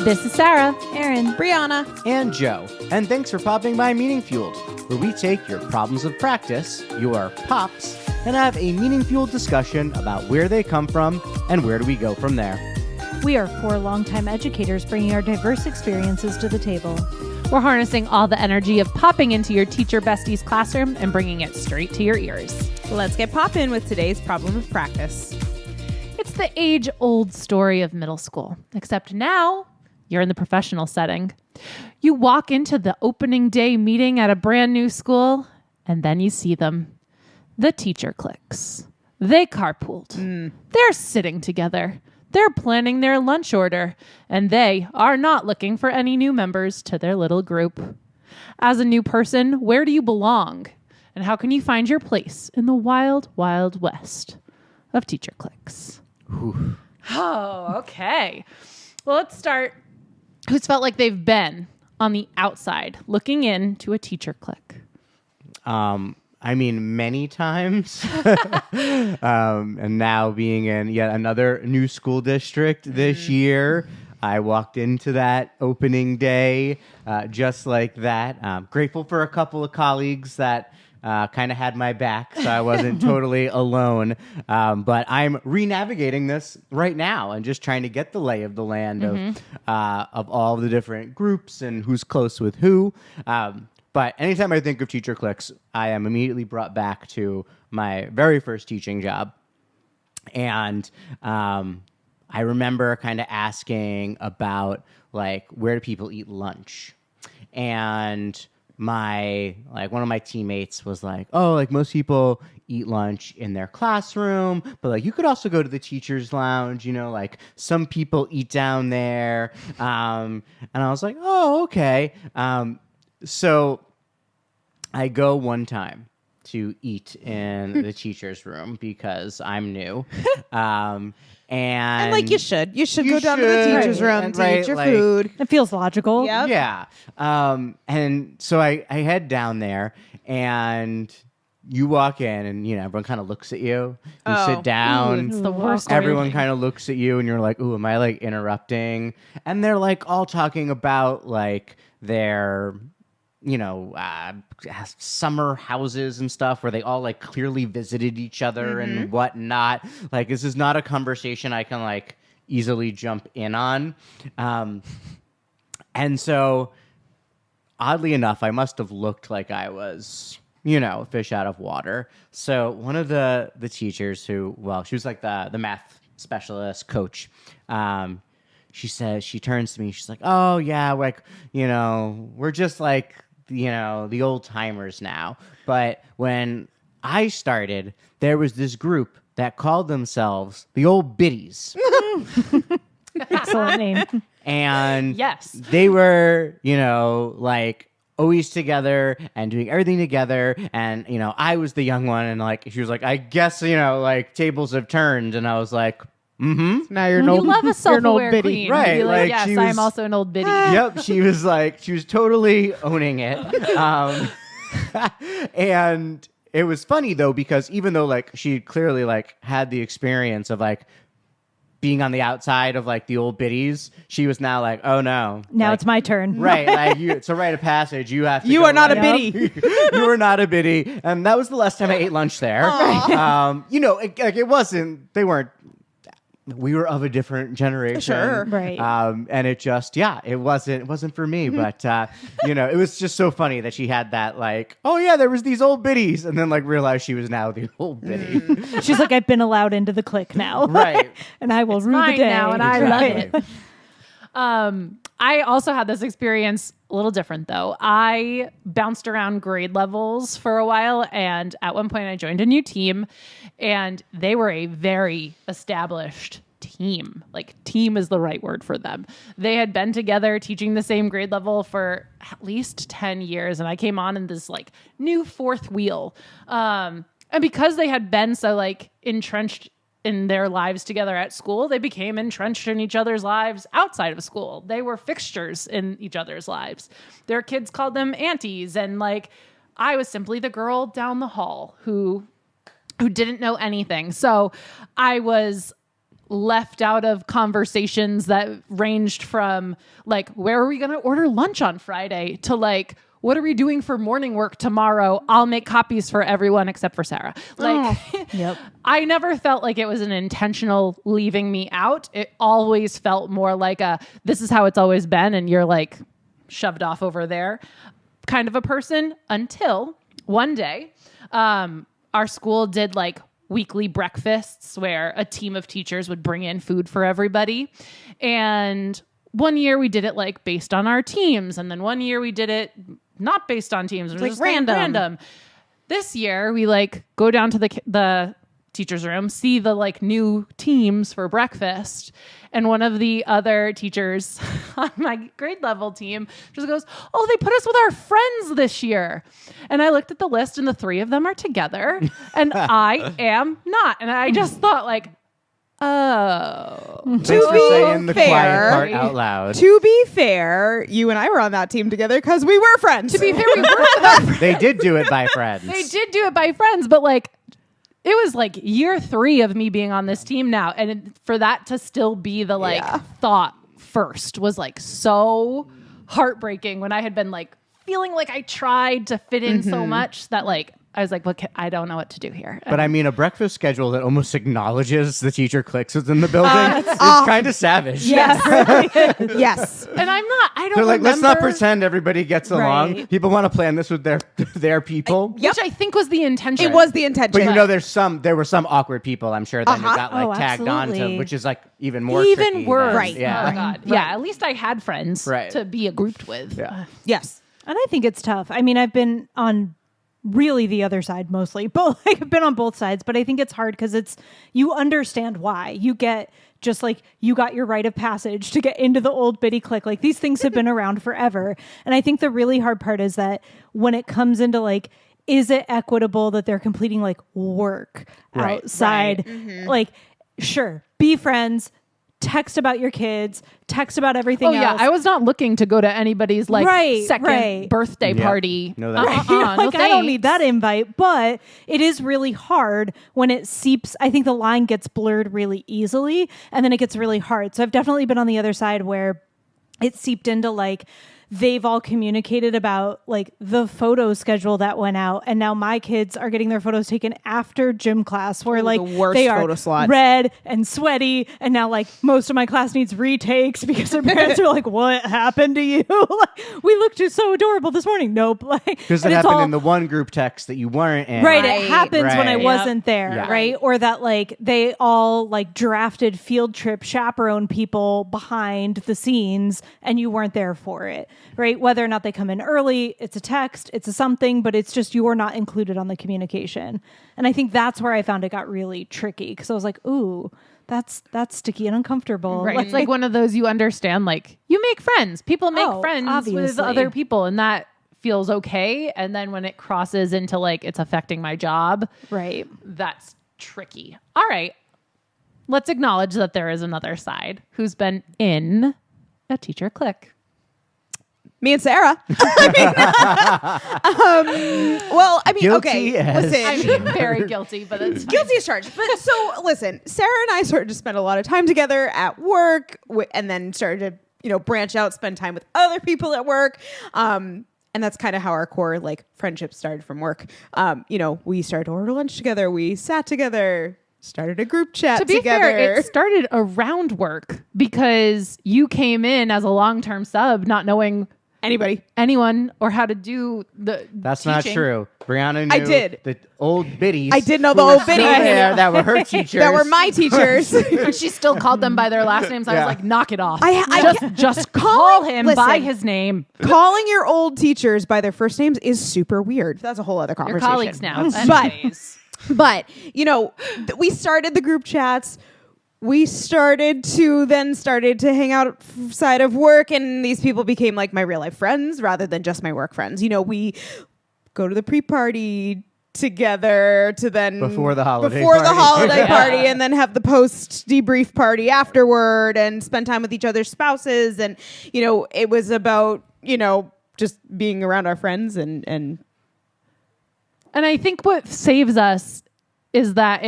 This is Sarah, Erin, Brianna, and Joe. And thanks for popping by MeaningFueled, where we take your problems of practice, your pops, and have a meaning-fueled discussion about where they come from and where do we go from there. we are four longtime educators bringing our diverse experiences to the table. We're harnessing all the energy of popping into your teacher bestie's classroom and bringing it straight to your ears. let's get poppin' with today's problem of practice. It's the age-old story of middle school, except now you're in the professional setting. You walk into the opening day meeting at a brand new school, and then you see them. The teacher cliques. They carpooled. They're sitting together. They're planning their lunch order, and they are not looking for any new members to their little group. As a new person, where do you belong? And how can you find your place in the wild, wild west of teacher cliques? Oh, okay. Well, let's start. Who's felt like they've been on the outside looking into a teacher clique? I mean, many times. And now being in yet another new school district this year, I walked into that opening day just like that. Grateful for a couple of colleagues that kind of had my back, so I wasn't totally alone. But I'm re-navigating this right now and just trying to get the lay of the land of all the different groups and who's close with who. But anytime I think of teacher cliques, I am immediately brought back to my very first teaching job. And I remember kind of asking about, like, where do people eat lunch? And one of my teammates was like, oh, like most people eat lunch in their classroom, but like you could also go to the teacher's lounge, you know, like some people eat down there. And I was like, oh, okay. So I go one time to eat in the teacher's room because I'm new. And like you should go down to the teacher's room to eat your food. It feels logical. Yep. Yeah. And so I head down there, and you walk in, and you know everyone kind of looks at you. You sit down. It's the worst. Everyone kind of looks at you, and you're like, "Ooh, am I like interrupting?" And they're like all talking about like their, you know, summer houses and stuff where they all like clearly visited each other and whatnot. Like, this is not a conversation I can like easily jump in on. And so oddly enough, I must have looked like I was, you know, a fish out of water. So one of the teachers who, well, she was like the math specialist coach. She says, she turns to me, she's like, oh yeah, like, you know, we're just like, you know, the old timers now. But when I started, there was this group that called themselves the old biddies. Excellent name. And Yes. they were, you know, like always together and doing everything together. And, you know, I was the young one, and like, she was like, I guess, you know, like tables have turned. And I was like, Now you're an You old, love a you're an old self-aware biddy. queen. Right, Be like, yes, she I'm was- also an old biddy. Yep, she was totally owning it. And it was funny though, because even though like she clearly like had the experience of like being on the outside of like the old biddies, she was now like, oh no. Now like, it's my turn. Right, like it's a rite of passage. You have to. You go, are not a like, biddy. You are not a biddy, and that was the last time I ate lunch there. You know, it wasn't. They weren't. We were of a different generation, Sure. Right. And it just, it wasn't for me. But you know, it was just so funny that she had that like, oh yeah, there was these old biddies, and then like realized she was now the old biddy. She's like, I've been allowed into the clique now. Right. And I will rue the Mine day. now, and I love Exactly. it. I also had this experience, a little different though. I bounced around grade levels for a while, and at one point I joined a new team, and they were a very established team. Like, team is the right word for them. They had been together teaching the same grade level for at least 10 years, and I came on in this like new fourth wheel. And because they had been so like entrenched in their lives together at school, they became entrenched in each other's lives outside of school. They were fixtures in each other's lives. Their kids called them aunties, and like I was simply the girl down the hall who didn't know anything. So I was left out of conversations that ranged from like, where are we going to order lunch on Friday to like, what are we doing for morning work tomorrow? I'll make copies for everyone except for Sarah. Like, Yep. I never felt like it was an intentional leaving me out. It always felt more like this is how it's always been. And you're like shoved off over there kind of a person until one day, our school did like weekly breakfasts where a team of teachers would bring in food for everybody. And one year we did it like based on our teams. And then one year we did it not based on teams. It was like just random. This year we like go down to the teacher's room, see the like new teams for breakfast. And one of the other teachers on my grade level team just goes, oh, they put us with our friends this year. And I looked at the list and the three of them are together and I am not. And I just thought like, oh. Thanks for saying the quiet part out loud. To be fair, you and I were on that team together because we were friends. To be fair, we were with our friends. They did do it by friends. They did do it by friends, but like, it was like year 3 of me being on this team now. And for that to still be the like thought first was like so heartbreaking when I had been like feeling like I tried to fit in so much that like, I was like, I don't know what to do here. But I mean, a breakfast schedule that almost acknowledges the teacher cliques within the building is kind of savage. Yes. Yes. And I don't They're like, let's not remember- pretend everybody gets along. Right. People want to plan this with their people. Which I think was the intention. It was the intention. But you know, there were some awkward people, I'm sure, that you got like Oh, tagged on to, absolutely. which is like even more Even tricky worse. than- Right. Yeah. Oh, God. Yeah, at least I had friends Right. to be grouped with. Yeah. Yes. And I think it's tough. I mean, I've been on really the other side mostly, but like, I've been on both sides, but I think it's hard because you understand why. You get just like, you got your rite of passage to get into the old bitty clique. Like these things have been around forever. And I think the really hard part is that when it comes into like, is it equitable that they're completing like work Right. outside? Like, sure, be friends, text about your kids, text about everything Oh, yeah. else. I was not looking to go to anybody's like second birthday Yeah. party. No, that's- You know, No like I don't thanks. need that invite, but it is really hard when it seeps. I think the line gets blurred really easily and then it gets really hard. So I've definitely been on the other side where it seeped into like, they've all communicated about like the photo schedule that went out. And now my kids are getting their photos taken after gym class where like the worst they are photo slot. red and sweaty. And now like most of my class needs retakes because their parents are like, what happened to you? Like, we looked just so adorable this morning. Nope. Like, Because and it it's happened all- in the one group text that you weren't in. Right, Right. it happens when I Right. wasn't there, Yeah. right? Or that like they all like drafted field trip chaperone people behind the scenes and you weren't there for it, right? Whether or not they come in early, it's a text, it's a something, but it's just you're not included on the communication. And I think that's where I found it got really tricky because I was like, ooh, that's sticky and uncomfortable. Right. It's like one of those you understand, like you make friends. People make Oh, friends with obviously. other people and that feels okay. And then when it crosses into like it's affecting my job, right. that's tricky. All right. Let's acknowledge that there is another side who's been in a teacher clique. Me and Sarah. Well, I mean, Guilty okay. as- I Listen, mean, very guilty, but it's fine. guilty as charged. But so listen, Sarah and I started to spend a lot of time together at work, and then started to branch out, spend time with other people at work. And that's kind of how our core like friendship started from work. We started to order lunch together. We sat together. Started a group chat To be together. fair, it started around work because you came in as a long-term sub, not knowing Anybody? anyone or how to do the That's not teaching. true. Brianna knew I did. the old biddies. I did know who the were old still biddies. there that were her teachers. That were my teachers. And she still called them by their last names. I Yeah. was like, knock it off. I just call him by listen. his name. Calling your old teachers by their first names is super weird. That's a whole other Your conversation. colleagues now. But Anyways. But, we started the group chats. We started to hang out outside of work, and these people became like my real life friends rather than just my work friends. We go to the pre-party together to then Before the holiday holiday party. party, and then have the post debrief party afterward and spend time with each other's spouses. And, it was about, just being around our friends and And I think what saves us is that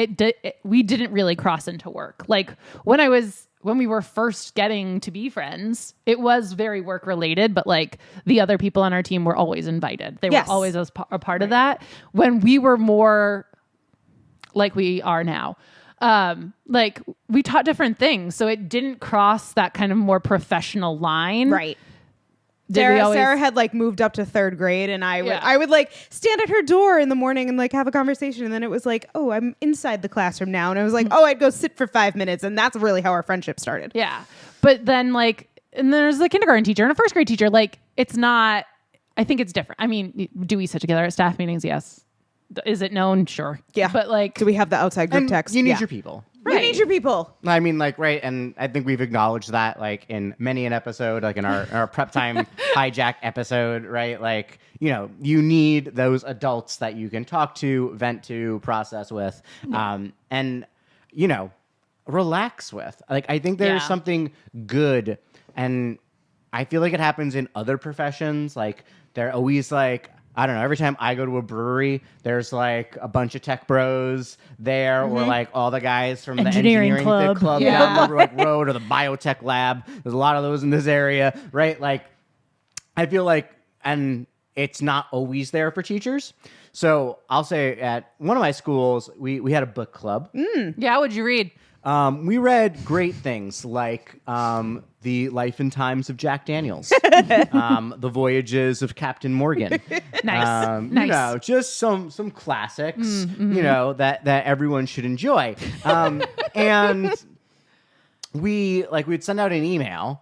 we didn't really cross into work. Like when we were first getting to be friends, it was very work related, but like the other people on our team were always invited. They were always a part of that. When we were more like we are now, like we taught different things. So it didn't cross that kind of more professional line. Right. Sarah had like moved up to 3rd grade, and I would like stand at her door in the morning and like have a conversation, and then it was like, oh, I'm inside the classroom now, and I was like, oh, I'd go sit for 5 minutes, and that's really how our friendship started. Yeah, but then like, and there's a kindergarten teacher and a 1st grade teacher. Like, it's not. I think it's different. I mean, do we sit together at staff meetings? Yes. Is it known? Sure. Yeah. But like, do we have the outside group text? You need your people. Right. You need your people. I mean, like, right, and I think we've acknowledged that, like, in many an episode, like in our prep time hijack episode, right? Like, you know, you need those adults that you can talk to, vent to, process with, and, you know, relax with. Like, I think there's something good, and I feel like it happens in other professions. Like, they're always like, I don't know, every time I go to a brewery, there's like a bunch of tech bros there, or like all the guys from the engineering club down the road, or the biotech lab. There's a lot of those in this area, right? Like, I feel like, and it's not always there for teachers. So I'll say at one of my schools, we had a book club. Yeah, what'd you read? We read great things like The Life and Times of Jack Daniels, The Voyages of Captain Morgan. Nice. You know, just some classics, you know, that everyone should enjoy. And we'd send out an email,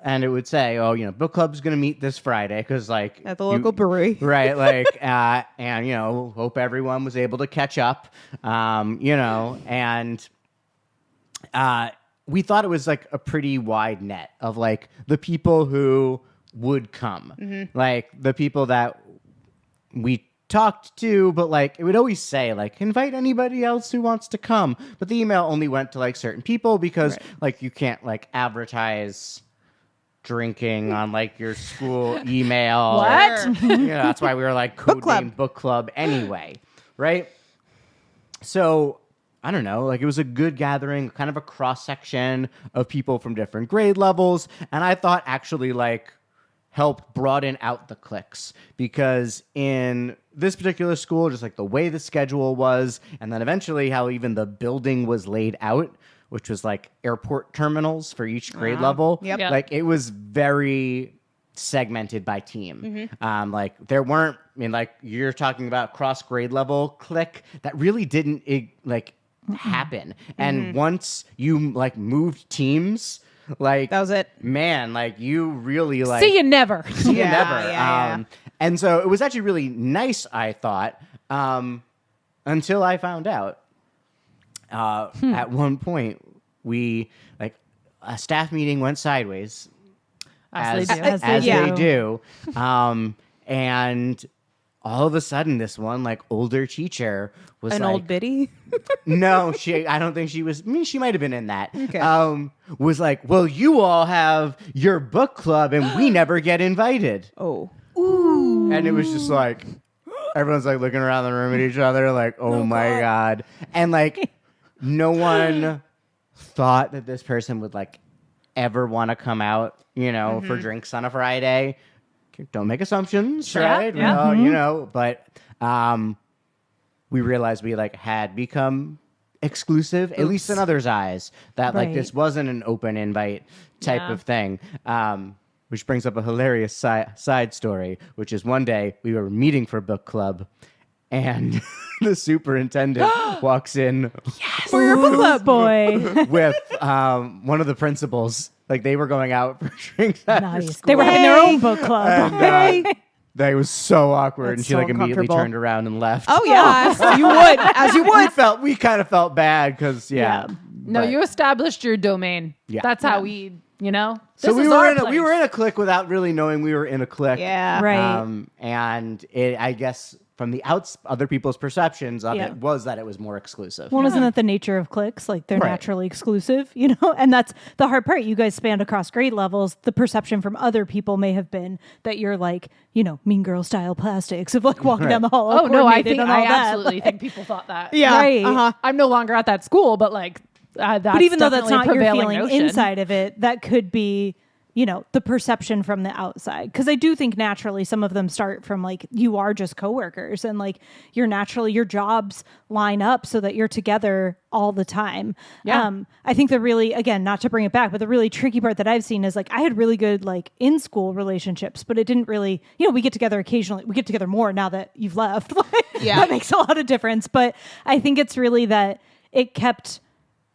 and it would say, oh, you know, book club's going to meet this Friday, because like at the local brewery, right? Like, and you know, hope everyone was able to catch up, you know, and we thought it was like a pretty wide net of like the people who would come, like the people that we talked to, but like it would always say like invite anybody else who wants to come, but the email only went to like certain people, because like you can't like advertise drinking on like your school email. What? You know, that's why we were like codenamed book club anyway, right? So I don't know, like it was a good gathering, kind of a cross section of people from different grade levels, and I thought actually like helped broaden out the cliques, because in this particular school, just like the way the schedule was, and then eventually how even the building was laid out, which was like airport terminals for each grade level. Yep. Like it was very segmented by team. Like there weren't, I mean, like you're talking about cross grade level clique, that really didn't happen. And once you like moved teams, like that was it, man. Like you really like see you never. See you never. Yeah. And so it was actually really nice, I thought, until I found out. At one point, we like a staff meeting went sideways, as they do. And all of a sudden, this one like older teacher was an like, old biddy. No, I don't think she was. I mean, she might have been in that. Okay. Was like, well, you all have your book club, and we never get invited. Oh. Ooh. And it was just like, everyone's like looking around the room at each other, like, oh my God. And like, no one thought that this person would like ever want to come out, you know, for drinks on a Friday. Don't make assumptions, right? Yeah. Well, you know, but we realized we like had become exclusive, at least in others' eyes, that like this wasn't an open invite type of thing. Which brings up a hilarious side story, which is one day we were meeting for book club, and the superintendent walks in For your book club, boy. with one of the principals. Like they were going out for drinks. Nice. They were having their own book club. And, that was so awkward, That's and she so like immediately uncomfortable. turned around and left. Oh yeah, you would, as you would. We kind of felt bad because No, but- you established your domain. Yeah. That's how we, you know. So This we is were our in we place. were in a clique without really knowing we were in a clique. Yeah. Right. And it, I guess from the other people's perceptions of Yeah. it was that it was more exclusive. Well, isn't that the nature of cliques? Like they're Right. naturally exclusive, you know? And that's the hard part. You guys spanned across grade levels. The perception from other people may have been that you're like, you know, mean girl style plastics of like walking Right. down the hall. Oh no, I coordinated think and all I that. absolutely think people thought that. Yeah. Right. Uh-huh. I'm no longer at that school, but like that's But even though that's definitely a not your prevailing feeling notion. inside of it, that could be, you know, the perception from the outside. Because I do think naturally some of them start from like you are just coworkers and like you're naturally your jobs line up so that you're together all the time. Yeah. I think the really, again, not to bring it back, but the really tricky part that I've seen is like I had really good like in school relationships, but it didn't really, you know, we get together occasionally. We get together more now that you've left. Yeah. That makes a lot of difference. But I think it's really that it kept,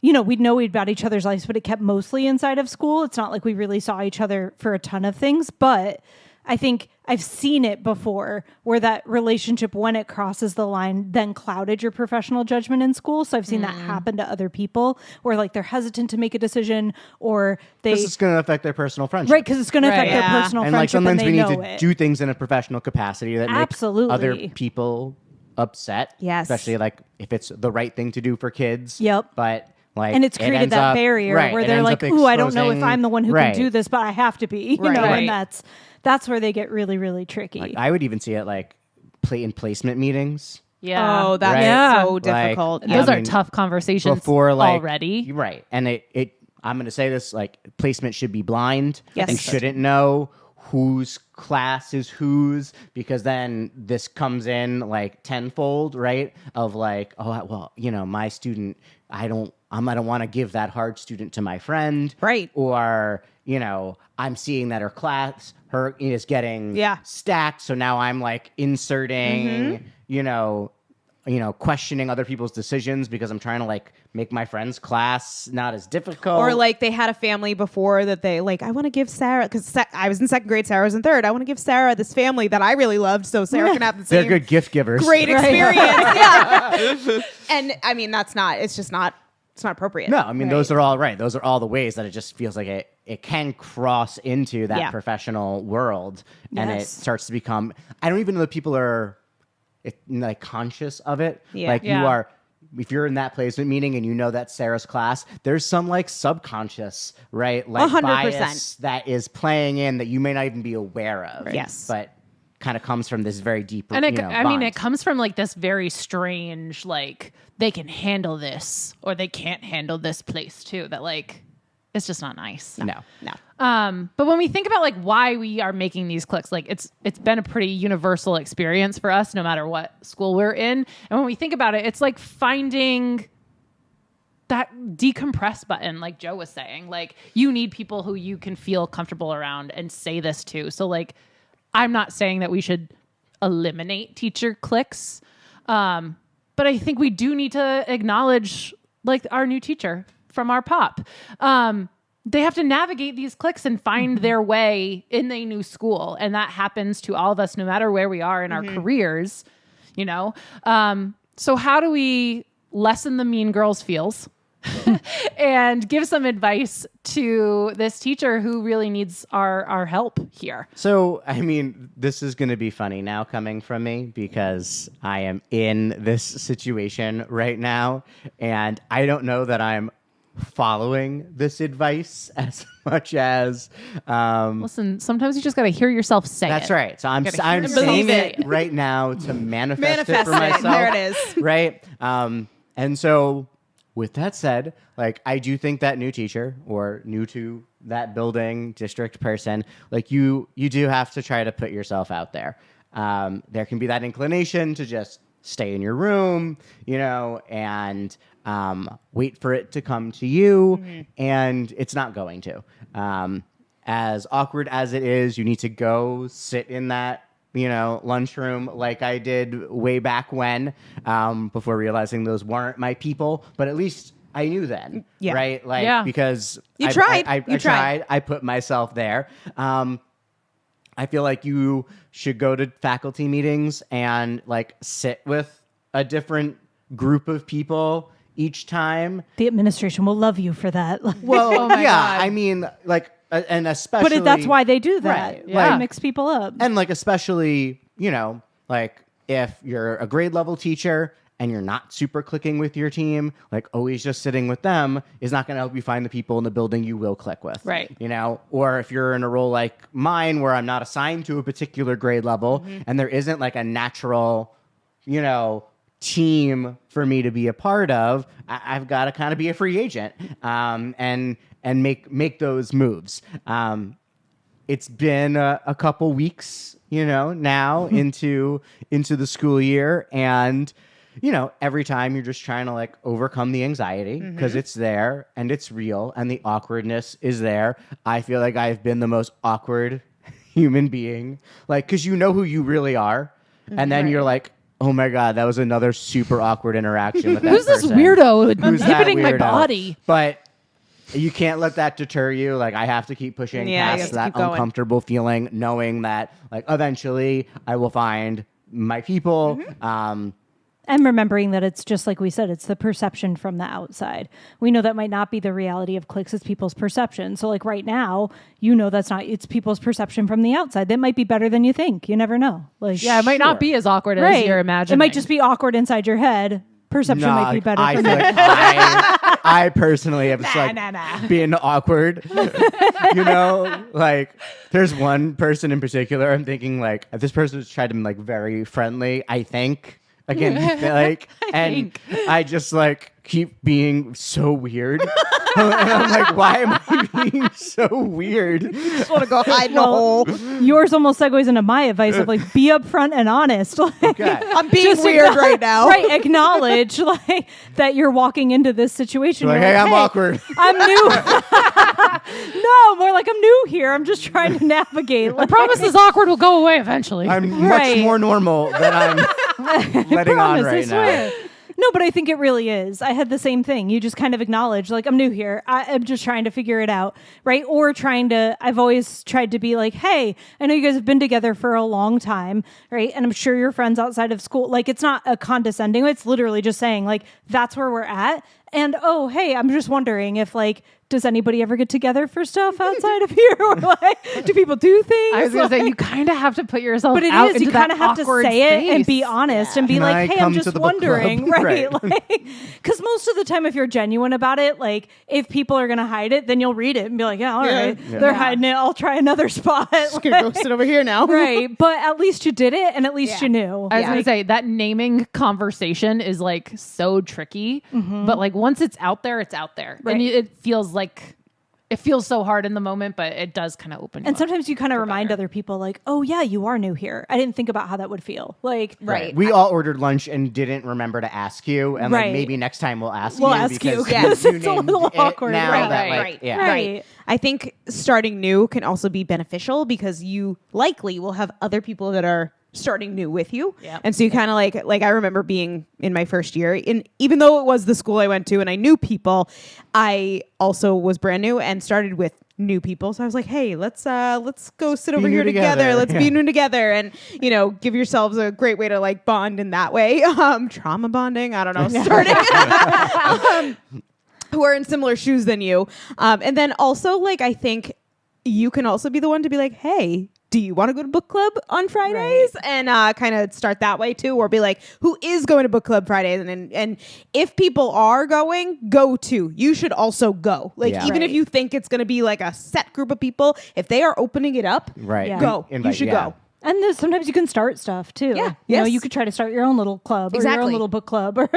you know, we'd know about each other's lives, but it kept mostly inside of school. It's not like we really saw each other for a ton of things, but I think I've seen it before where that relationship, when it crosses the line, then clouded your professional judgment in school. So I've seen that happen to other people where like they're hesitant to make a decision or they, This is going to affect their personal friendship. right, because it's going to affect Right. their Yeah. personal And like friendship and sometimes they we need know to it. do things in a professional capacity that make Absolutely. other people upset. Yes. Especially like if it's the right thing to do for kids. Yep. But like, And it's it created ends that up- barrier right, where it they're ends like, up "Ooh, I don't know if exposing- I'm the one who right. can do this, but I have to be." You know, Right. and that's where they get really, really tricky. Like, I would even see it like in placement meetings. Yeah. Oh, that's Right. Yeah. so Like, difficult. Those I are mean, tough conversations Before like already. right, and it I'm going to say this, like placement should be blind. Yes. You shouldn't know whose class is whose, because then this comes in like tenfold, right? Of like, oh well, you know, my student, I don't want to give that hard student to my friend, Right. Or you know, I'm seeing that her is getting Yeah. stacked, so now I'm like inserting, you know, questioning other people's decisions because I'm trying to like make my friend's class not as difficult. Or like they had a family before that they like, I want to give Sarah, because I was in second grade, Sarah was in third. I want to give Sarah this family that I really loved so Sarah can have the they're same good gift givers. great experience. Yeah. And I mean, it's not appropriate. No, I mean Right. those are all right. Those are all the ways that it just feels like it can cross into that Yeah. professional world, and it Yes. starts to become. I don't even know that people are like conscious of it. Yeah. Like Yeah. you are. If you're in that placement meeting and you know that's Sarah's class, there's some like subconscious, right? Like 100%. bias that is playing in that you may not even be aware of. Yes. But kind of comes from this very deep, And it, you know, I mean, bond. it comes from like this very strange, like they can handle this or they can't handle this place too. That like, it's just not nice. No. But when we think about like why we are making these cliques, like it's been a pretty universal experience for us, no matter what school we're in. And when we think about it, it's like finding that decompress button, like Joe was saying. Like you need people who you can feel comfortable around and say this to. So like, I'm not saying that we should eliminate teacher cliques, but I think we do need to acknowledge like our new teacher from our pop. They have to navigate these cliques and find their way in a new school. And that happens to all of us, no matter where we are in our careers, you know? So how do we lessen the mean girls feels and give some advice to this teacher who really needs our help here? So, I mean, this is going to be funny now coming from me because I am in this situation right now, and I don't know that I'm following this advice as much as Listen, sometimes you just got to hear yourself say it. that's right. So I'm Gotta hear I'm yourself saying say it right now to manifest it Manifest for it. myself. There it is. Right. And so with that said, like I do think that new teacher or new to that building district person, like you do have to try to put yourself out there. There can be that inclination to just stay in your room, you know, and wait for it to come to you, and it's not going to. As awkward as it is, you need to go sit in that, you know, lunchroom like I did way back when, before realizing those weren't my people. But at least I knew then, Yeah. right? Like, Yeah. because You tried. I You tried. I put myself there. I feel like you should go to faculty meetings and like sit with a different group of people each time. The administration will love you for that. Well, Oh my yeah, God. I mean, like, and especially, but that's why they do that. Right. Yeah. Yeah. Mix people up. and like especially, you know, like if you're a grade level teacher and you're not super clicking with your team, like always just sitting with them is not going to help you find the people in the building you will click with. Right. You know, or if you're in a role like mine where I'm not assigned to a particular grade level and there isn't like a natural, you know, team for me to be a part of, I've got to kind of be a free agent and make those moves. It's been a couple weeks, you know, now into the school year, and you know, every time you're just trying to like overcome the anxiety because it's there and it's real and the awkwardness is there. I feel like I've been the most awkward human being, like, because you know who you really are, and then you're like, oh my God, that was another super awkward interaction with that Who's this person. weirdo Who's that inhibiting my weirdo? body? But you can't let that deter you. Like, I have to keep pushing Yeah, you have past to that keep going. uncomfortable feeling, knowing that like eventually I will find my people. And remembering that it's just like we said, it's the perception from the outside. We know that might not be the reality of Cliques, it's people's perception. So like right now, you know that's not, it's people's perception from the outside. That might be better than you think. You never know. Like, Yeah, it might not be as awkward as you're imagining. It might just be awkward inside your head. Perception might be better. I from feel the- like I personally have been awkward. You know, like there's one person in particular I'm thinking like this person has tried to be like very friendly, I think. Again, like, I just like keep being so weird. And I'm like, why am I being so weird? Just want to go hide in a hole. Yours almost segues into my advice of like be upfront and honest. Like, Okay. I'm being weird right now. Right, acknowledge like that you're walking into this situation. Like, You're hey, I'm awkward. I'm new. No, more like I'm new here. I'm just trying to navigate. I Like, promise this awkward will go away eventually. I'm Right. much more normal than I'm letting on promise, I right now. swear. No, but I think it really is. I had the same thing. You just kind of acknowledge, like, I'm new here. I'm just trying to figure it out, right? Or I've always tried to be like, hey, I know you guys have been together for a long time, right? And I'm sure you're friends outside of school. Like, it's not a condescending way. It's literally just saying, like, that's where we're at. And, oh, hey, I'm just wondering if, like, does anybody ever get together for stuff outside of here? Or, like, do people do things? I was going to say, Like- you kind of have to put yourself But it out is. into You that kind of have to awkward say it and be space. honest and be Can like, I hey, come I'm to just the book wondering, club? right? Right. Like, because most of the time, if you're genuine about it, like if people are going to hide it, then you'll read it and be like, yeah, all right, Yeah. they're hiding it. I'll try another spot. Just gonna go sit over here now. Right. But at least you did it and at least Yeah. you knew. I was Yeah. going to say that naming conversation is like so tricky, but like once it's out there, it's out there. Right. And it feels like it feels so hard in the moment, but it does kind of open. And up. sometimes you kind of for remind better. other people, like, oh, yeah, you are new here. I didn't think about how that would feel. Like, Right. We all ordered lunch and didn't remember to ask you, and like Right. maybe next time we'll ask We'll you. ask you, because 'cause you it's a named little it awkward. now Right, that, right, like, right. yeah. Right. I think starting new can also be beneficial because you likely will have other people that are starting new with you. Yep. And so you kind of like I remember being in my first year, and even though it was the school I went to and I knew people, I also was brand new and started with new people. So I was like, hey, let's go sit over new here together. together. Let's Yeah. be new together, and you know, give yourselves a great way to like bond in that way. Trauma bonding, I don't know, starting who are in similar shoes than you. And then also, like, I think you can also be the one to be like, hey, do you want to go to book club on Fridays? And kind of start that way too, or be like, who is going to book club Fridays? And if people are going, go too. You should also go. Like, Yeah. even if Right. you think it's going to be like a set group of people, if they are opening it up, Right. Yeah. go. You Invite- should yeah. go. And sometimes you can start stuff too. Yeah. You know, Yes. you could try to start your own little club or your Exactly. own little book club or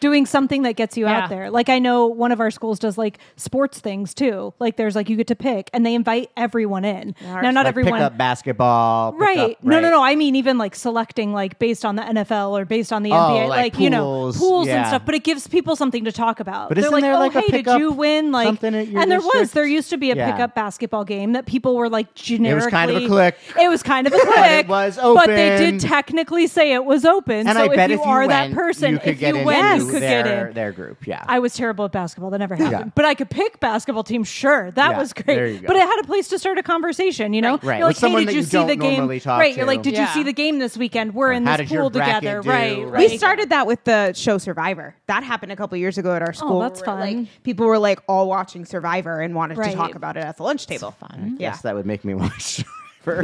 doing something that gets you Yeah. out there. Like I know one of our schools does like sports things too. Like there's like you get to pick and they invite everyone in. Now not Like everyone pick up basketball. pick Right. up- No. I mean, even like selecting like based on the NFL or based on the NBA, like you know, pools, pools and yeah. stuff. But it gives people something to talk about. But They're isn't like, there, oh, like, a hey, did pickup you win? Like, something at your and there district? there used to be a Yeah. pickup basketball game that people were like generically. kind of a clique. It was kind of a clique. was But they did open. technically say it was open. And so I bet if you are that went, person, you could if get you into went, you could get their, in. their group. Yeah. I was terrible at basketball. That never happened. Yeah. But I could pick basketball teams. Sure, that Yeah, was there great. you go. But it had a place to start a conversation. You know, Right. You're like, With someone hey, that did you you see the don't game? normally talk Right. You're to. like, did you Yeah. see the game this weekend? We're in How this did your pool bracket together. do? Right. Right. We Right. started that with the show Survivor. That happened a couple years ago at our school. that's where, fun. Like, people were like all watching Survivor and wanted to Right. talk about it at the lunch table. fun. Yeah. Yes, that would make me watch. Well,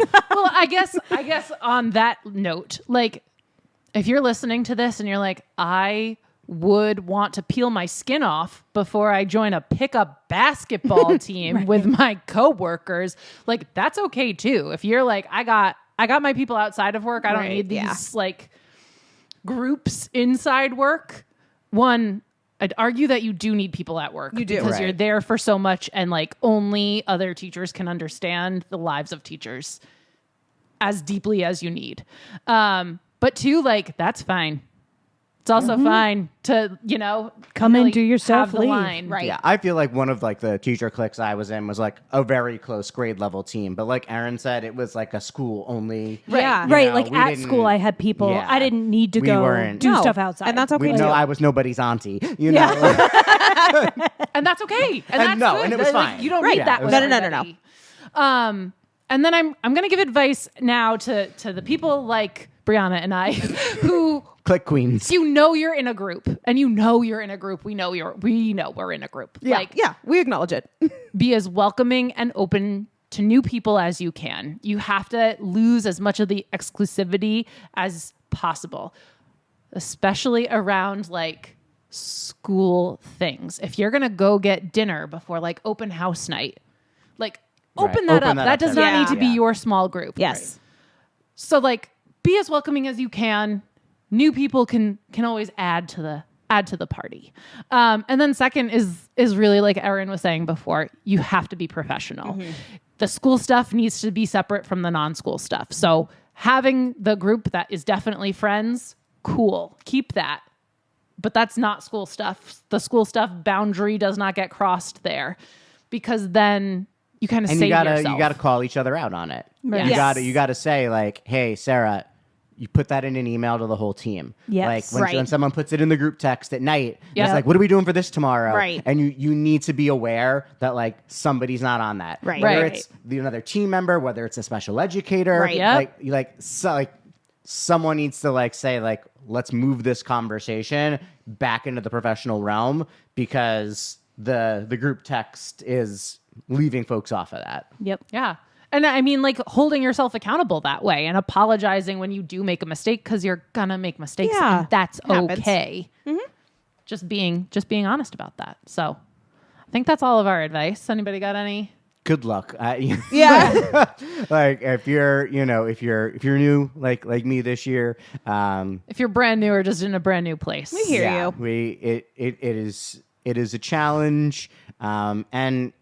I guess on that note, like if you're listening to this and you're like, I would want to peel my skin off before I join a pickup basketball team with my coworkers, like that's okay too. If you're like, I got my people outside of work, I don't need these like groups inside work. One, I'd argue that you do need people at work. You do. Because you're there for so much, and like only other teachers can understand the lives of teachers as deeply as you need. But two, like that's fine. It's also fine to, Come really in, do your stuff, have the leave. line. Right. Yeah, I feel like one of like the teacher cliques I was in was like a very close grade level team, but like Erin said, it was like a school only. Yeah. Right. know, Like we at didn't- school, I had people. Yeah. I didn't need to We go weren't- do No. stuff outside. And that's okay too. No, I was nobody's auntie. You know. And that's okay. And And that's no, good. and it was Like, fine. you don't Right. need Yeah, that it with was fine. No. everybody. And then I'm going to give advice now to the people like Brianna and I who Clique queens. you're in a group, and you're in a group. We know we're in a group. Yeah. Like, Yeah. We acknowledge it. be as welcoming and open to new people as you can. You have to lose as much of the exclusivity as possible, especially around like school things. If you're going to go get dinner before like open house night, like open that up. That does not Yeah. need to be Yeah. your small group. Yes. So like be as welcoming as you can. New people can always add to the party. And then second is really like Erin was saying before, you have to be professional. The school stuff needs to be separate from the non-school stuff. So having the group that is definitely friends, cool. Keep that. But that's not school stuff. The school stuff boundary does not get crossed there, because then you kind of And save you gotta yourself. call each other out on it. Right. Yes. You gotta say like, hey, Sarah, you put that in an email to the whole team. Yes. Like when someone puts it in the group text at night, Yeah. it's like, what are we doing for this tomorrow? Right. And you need to be aware that like somebody's not on that. Right. Whether Right. it's another team member, whether it's a special educator, Right. Yep. like someone needs to like say like, let's move this conversation back into the professional realm, because the group text is leaving folks off of that. Yep. Yeah. And I mean, like holding yourself accountable that way and apologizing when you do make a mistake, because you're gonna make mistakes, Yeah. and that's Happens. okay. Just being honest about that. So I think that's all of our advice. Anybody got any? Good luck. Yeah. Like if you're new like me this year, If you're brand new or just in a brand new place. We hear you. it is a challenge, and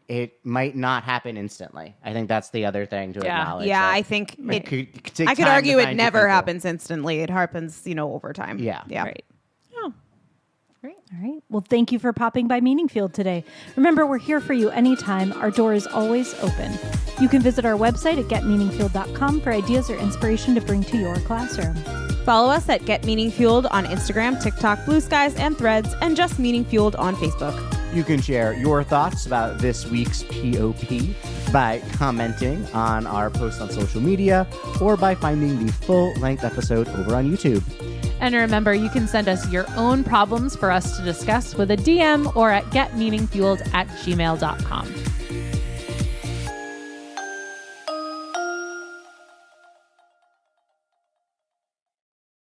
it might not happen instantly. I think that's the other thing to Yeah. acknowledge. Yeah. Like, I think it could take I could time to argue it find your never people. happens instantly. It happens, over time. Yeah. Yeah. Right. Great. All right. Well, thank you for popping by MeaningFueled today. Remember, we're here for you anytime. Our door is always open. You can visit our website at getmeaningfueled.com for ideas or inspiration to bring to your classroom. Follow us at Get Meaning Fueled on Instagram, TikTok, Blue Skies, and Threads, and just Meaning Fueled on Facebook. You can share your thoughts about this week's POP by commenting on our post on social media, or by finding the full-length episode over on YouTube. And remember, you can send us your own problems for us to discuss with a DM or at getmeaningfueled@gmail.com.